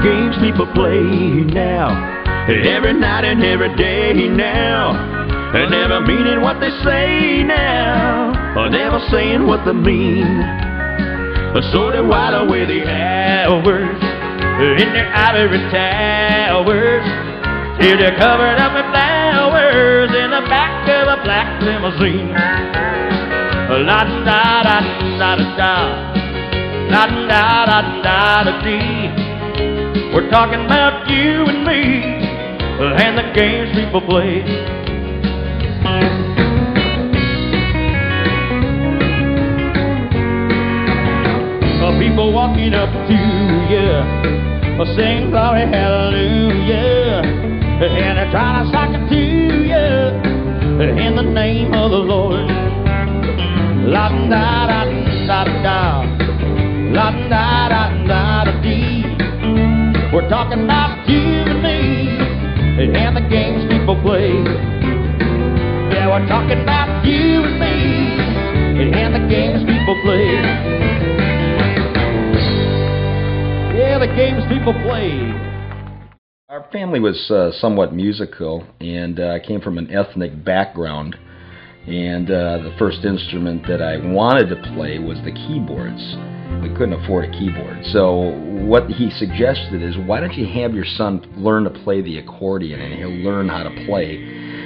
games people play now, every night and every day now, never meaning what they say now, never saying what they mean. So they while away the hours in their ivory towers, till they're covered up with flowers in the back of a black limousine. La-da-da-da-da-da, la-da-da-da-da-dee. We're talking about you and me and the games people play. People walking up to you, sing glory hallelujah, and they're trying to sock it to you in the name of the Lord. La-da-da-da-da-da, la-da-da-da-da-dee. We're talking about you and me and the games people play. Yeah, we're talking about you and me and the games people play. Yeah, the games people play. Our family was somewhat musical, and I came from an ethnic background. And the first instrument that I wanted to play was the keyboards. We couldn't afford a keyboard. So what he suggested is, why don't you have your son learn to play the accordion, and he'll learn how to play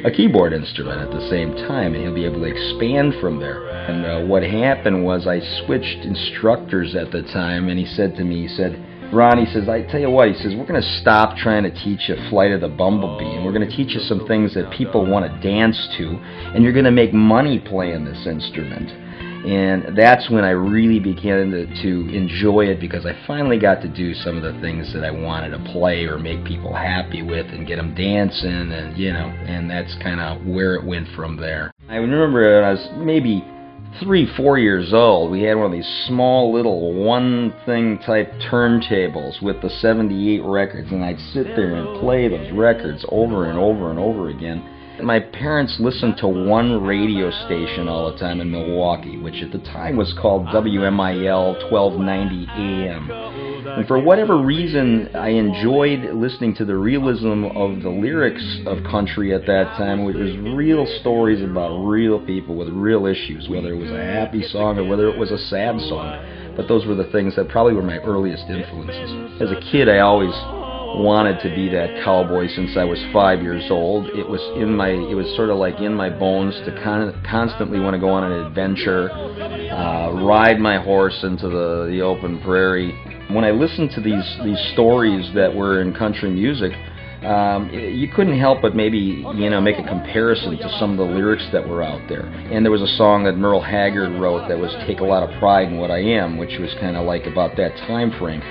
a keyboard instrument at the same time, and he'll be able to expand from there. And what happened was I switched instructors at the time, and he said to me, he said, Ron, he says, I tell you what, he says, we're going to stop trying to teach you Flight of the Bumblebee, and we're going to teach you some things that people want to dance to, and you're going to make money playing this instrument. And that's when I really began to enjoy it, because I finally got to do some of the things that I wanted to play or make people happy with and get them dancing, and you know, and that's kind of where it went from there. I remember when I was maybe 3-4 years old, we had one of these small little one-thing type turntables with the 78 records, and I'd sit there and play those records over and over and over again. My parents listened to one radio station all the time in Milwaukee, which at the time was called WMIL 1290 AM. And for whatever reason, I enjoyed listening to the realism of the lyrics of country at that time, which was real stories about real people with real issues, whether it was a happy song or whether it was a sad song. But those were the things that probably were my earliest influences. As a kid, I always wanted to be that cowboy since I was 5 years old. It was sort of like in my bones to constantly want to go on an adventure, ride my horse into the open prairie. When I listened to these stories that were in country music, you couldn't help but maybe, make a comparison to some of the lyrics that were out there. And there was a song that Merle Haggard wrote that was "Take a Lot of Pride in What I Am," which was kind of like about that time frame.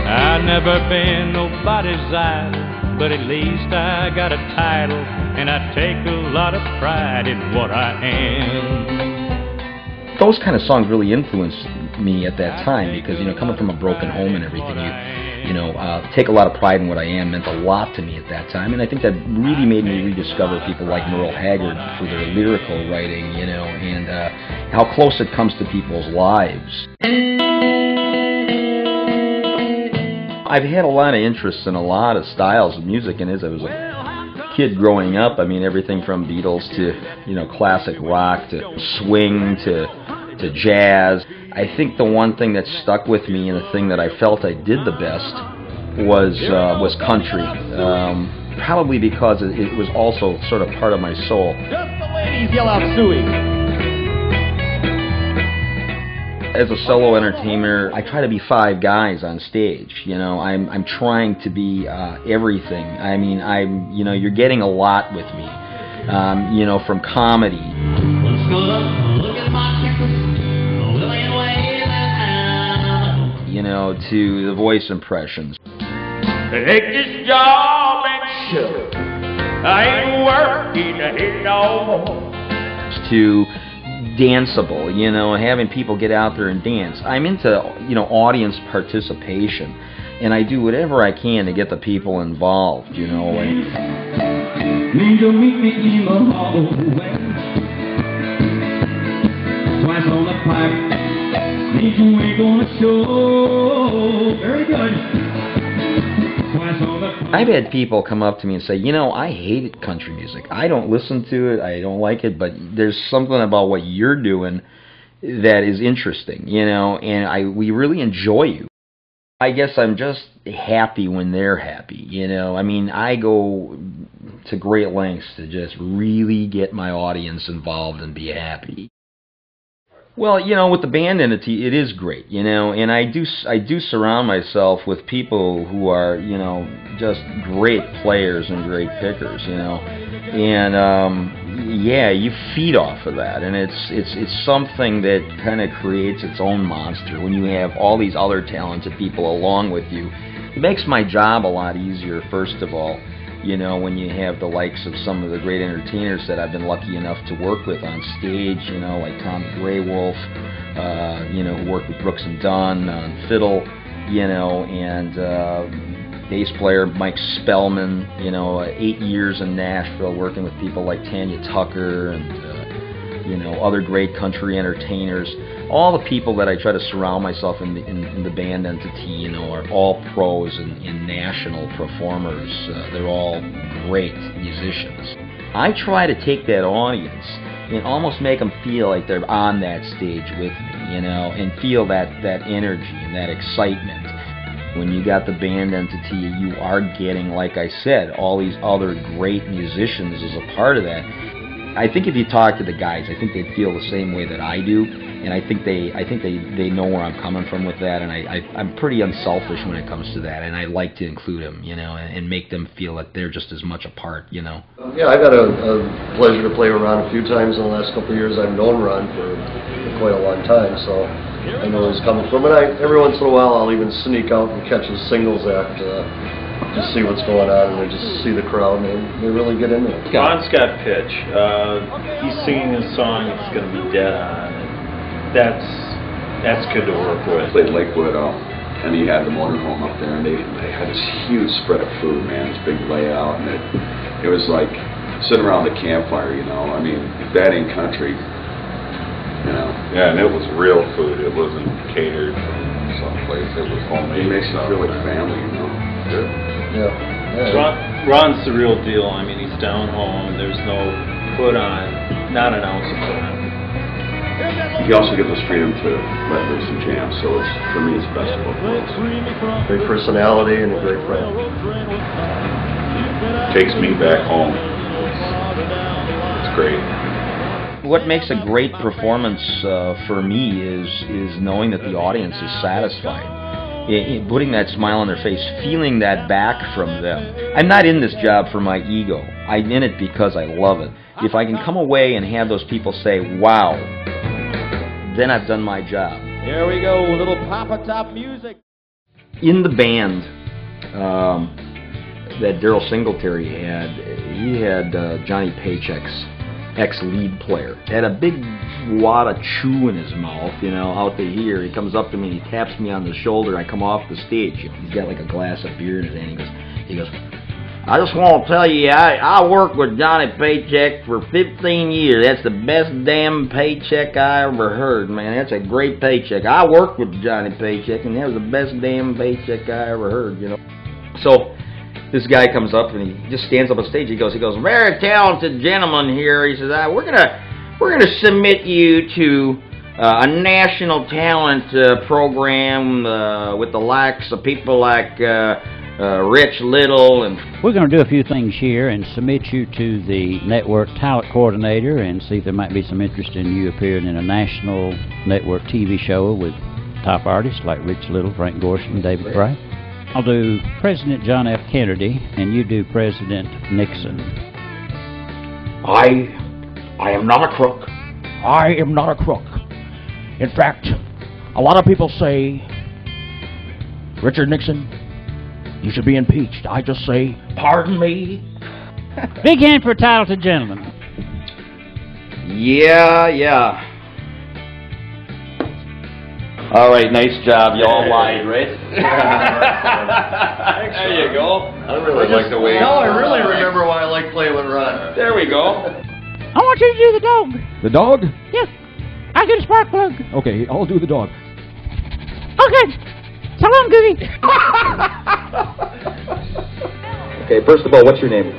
I've never been nobody's idol, but at least I got a title, and I take a lot of pride in what I am. Those kind of songs really influenced me at that time, because coming from a broken home and everything, take a lot of pride in what I am meant a lot to me at that time, and I think that really made me rediscover people like Merle Haggard for their lyrical writing, and how close it comes to people's lives. I've had a lot of interest in a lot of styles of music, and as I was a kid growing up, I mean, everything from Beatles to classic rock to swing to jazz. I think the one thing that stuck with me, and the thing that I felt I did the best, was country. Probably because it was also sort of part of my soul. Just the ladies yell out suey. As a solo entertainer, I try to be 5 guys on stage. I'm trying to be everything. I mean, you're getting a lot with me. From comedy. To the voice impressions. Take this job and shut it. I ain't working it no more. To danceable, having people get out there and dance. I'm into, audience participation, and I do whatever I can to get the people involved, Need you meet me in the hallway. Twice on the pipe. Need you ain't gonna show. Very good. I've had people come up to me and say, you know, I hate country music. I don't listen to it. I don't like it, but there's something about what you're doing that is interesting, you know, and we really enjoy you. I guess I'm just happy when they're happy, you know. I mean, I go to great lengths to just really get my audience involved and be happy. Well, you know, with the band entity, it is great, you know, and I do surround myself with people who are, you know, just great players and great pickers, you know, and yeah, you feed off of that, and it's something that kind of creates its own monster when you have all these other talented people along with you. It makes my job a lot easier, first of all. You know, when you have the likes of some of the great entertainers that I've been lucky enough to work with on stage, you know, like Tommy Graywolf, you know, who worked with Brooks and Dunn on fiddle, you know, and bass player Mike Spellman, you know, 8 years in Nashville working with people like Tanya Tucker and, you know, other great country entertainers. All the people that I try to surround myself in the band entity, you know, are all pros and national performers. They're all great musicians. I try to take that audience and almost make them feel like they're on that stage with me, you know, and feel that energy and that excitement. When you got the band entity, you are getting, like I said, all these other great musicians as a part of that. I think if you talk to the guys, I think they feel the same way that I do, and I think they know where I'm coming from with that, and I'm pretty unselfish when it comes to that, and I like to include them, you know, and make them feel that they're just as much a part, you know. Yeah, I got a pleasure to play with Ron a few times in the last couple of years. I've known Ron for quite a long time, so I know where he's coming from. And every once in a while, I'll even sneak out and catch his singles act. Just see what's going on, and I just see the crowd, and they really get into it. Ron's got pitch. He's singing a song that's going to be dead on, and that's good to work with. Played Lakewood, and he had the motorhome up there, and they had this huge spread of food, man, this big layout, and it was like sitting around the campfire, you know. I mean, if that ain't country, you know. Yeah, and it was real food. It wasn't catered from someplace. It was homemade. It makes you feel like family, you know. Good. Yeah. Ron's the real deal. I mean, he's down home. There's no put on, not an ounce of put on. He also gives us freedom to let loose and jam, so for me, it's best of both worlds. Great personality and a great friend. Takes me back home. It's great. What makes a great performance for me is knowing that the audience is satisfied. Putting that smile on their face, feeling that back from them. I'm not in this job for my ego. I'm in it because I love it. If I can come away and have those people say, wow, then I've done my job. Here we go, little Papa Top music. In the band that Daryl Singletary had, he had Johnny Paycheck's ex-lead player. Had a big wad of chew in his mouth, you know, out to here. He comes up to me and he taps me on the shoulder. I come off the stage. He's got like a glass of beer in his hand. He goes, I just want to tell you, I worked with Johnny Paycheck for 15 years. That's the best damn paycheck I ever heard, man. That's a great paycheck. I worked with Johnny Paycheck, and that was the best damn paycheck I ever heard, you know. So this guy comes up and he just stands up on stage. He goes, very talented gentleman here. He says, we're gonna submit you to a national talent program with the likes of people like Rich Little, and we're going to do a few things here and submit you to the network talent coordinator and see if there might be some interest in you appearing in a national network TV show with top artists like Rich Little, Frank Gorshin, David Bright. I'll do President John F. Kennedy, and you do President Nixon. I am not a crook. I am not a crook. In fact, a lot of people say, Richard Nixon, you should be impeached. I just say, pardon me? Big hand for a talented gentleman. Yeah. All right, nice job. Y'all lied, right? There you go. I really like the way. Now I really remember why I like playing with Ron. There we go. I want you to do the dog. The dog? Yes. I'll get a spark plug. Okay, I'll do the dog. Okay. So long, Goofy. Okay, first of all, what's your name?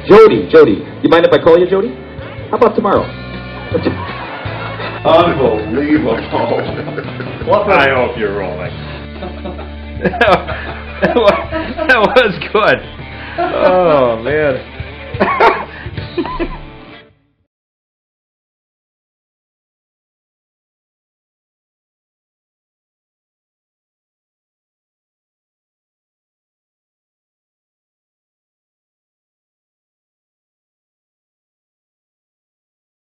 Jody. Jody. You mind if I call you Jody? How about tomorrow? Unbelievable. I hope you're rolling. That was good. Oh, man.